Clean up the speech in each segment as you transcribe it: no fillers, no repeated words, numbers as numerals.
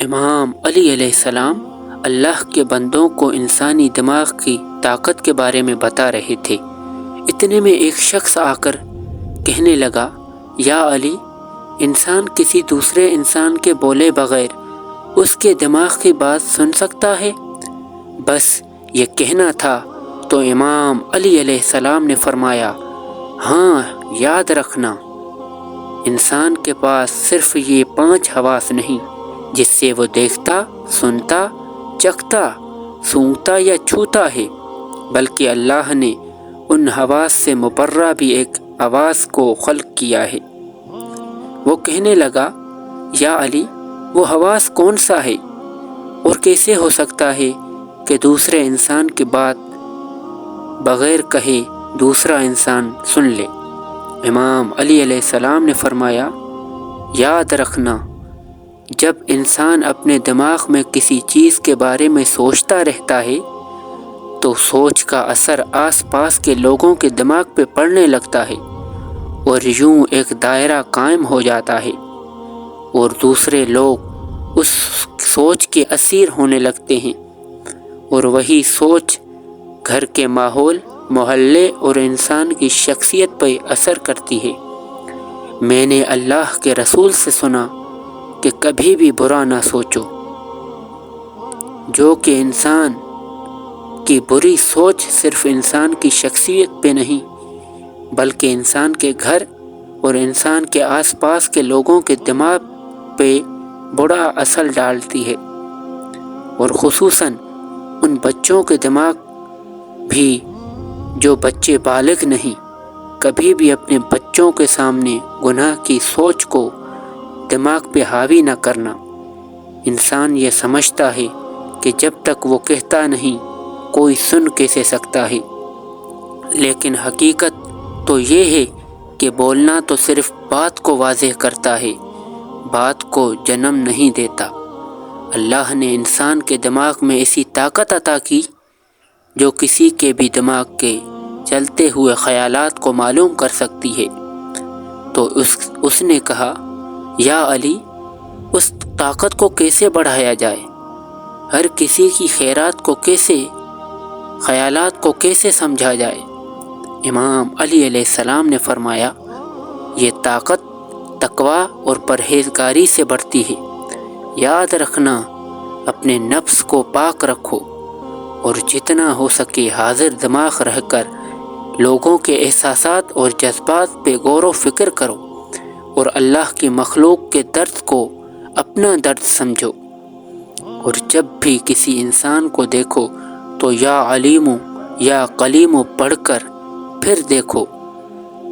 امام علی علیہ السلام اللہ کے بندوں کو انسانی دماغ کی طاقت کے بارے میں بتا رہے تھے۔ اتنے میں ایک شخص آ کر کہنے لگا، یا علی، انسان کسی دوسرے انسان کے بولے بغیر اس کے دماغ کی بات سن سکتا ہے؟ بس یہ کہنا تھا تو امام علی علیہ السلام نے فرمایا، ہاں، یاد رکھنا، انسان کے پاس صرف یہ 5 حواس نہیں جس سے وہ دیکھتا، سنتا، چکھتا، سونگھتا یا چھوتا ہے، بلکہ اللہ نے ان حواس سے مبرہ بھی ایک آواز کو خلق کیا ہے۔ وہ کہنے لگا، یا علی، وہ حواس کون سا ہے اور کیسے ہو سکتا ہے کہ دوسرے انسان کی بات بغیر کہے دوسرا انسان سن لے؟ امام علی علیہ السلام نے فرمایا، یاد رکھنا، جب انسان اپنے دماغ میں کسی چیز کے بارے میں سوچتا رہتا ہے تو سوچ کا اثر آس پاس کے لوگوں کے دماغ پہ پڑنے لگتا ہے اور یوں ایک دائرہ قائم ہو جاتا ہے اور دوسرے لوگ اس سوچ کے اسیر ہونے لگتے ہیں، اور وہی سوچ گھر کے ماحول، محلے اور انسان کی شخصیت پر اثر کرتی ہے۔ میں نے اللہ کے رسول سے سنا کہ کبھی بھی برا نہ سوچو، جو کہ انسان کی بری سوچ صرف انسان کی شخصیت پہ نہیں بلکہ انسان کے گھر اور انسان کے آس پاس کے لوگوں کے دماغ پہ بڑا اثر ڈالتی ہے، اور خصوصاً ان بچوں کے دماغ بھی جو بچے بالغ نہیں۔ کبھی بھی اپنے بچوں کے سامنے گناہ کی سوچ کو دماغ پہ حاوی نہ کرنا۔ انسان یہ سمجھتا ہے کہ جب تک وہ کہتا نہیں کوئی سن کیسے سکتا ہے، لیکن حقیقت تو یہ ہے کہ بولنا تو صرف بات کو واضح کرتا ہے، بات کو جنم نہیں دیتا۔ اللہ نے انسان کے دماغ میں ایسی طاقت عطا کی جو کسی کے بھی دماغ کے چلتے ہوئے خیالات کو معلوم کر سکتی ہے۔ تو اس نے کہا، یا علی، اس طاقت کو کیسے بڑھایا جائے؟ ہر کسی کی خیالات کو کیسے سمجھا جائے؟ امام علی علیہ السلام نے فرمایا، یہ طاقت تقوی اور پرہیزگاری سے بڑھتی ہے۔ یاد رکھنا، اپنے نفس کو پاک رکھو اور جتنا ہو سکے حاضر دماغ رہ کر لوگوں کے احساسات اور جذبات پہ غور و فکر کرو، اور اللہ کی مخلوق کے درد کو اپنا درد سمجھو، اور جب بھی کسی انسان کو دیکھو تو یا علیم یا کلیم پڑھ کر پھر دیکھو۔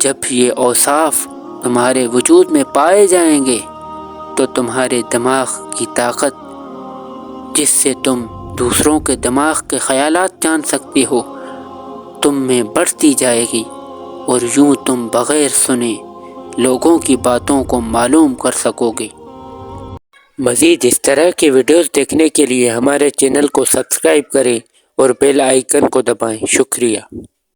جب یہ اوصاف تمہارے وجود میں پائے جائیں گے تو تمہارے دماغ کی طاقت، جس سے تم دوسروں کے دماغ کے خیالات جان سکتے ہو، تم میں بڑھتی جائے گی، اور یوں تم بغیر سنے لوگوں کی باتوں کو معلوم کر سکو گے۔ مزید اس طرح کے ویڈیوز دیکھنے کے لیے ہمارے چینل کو سبسکرائب کریں اور بیل آئیکن کو دبائیں۔ شکریہ۔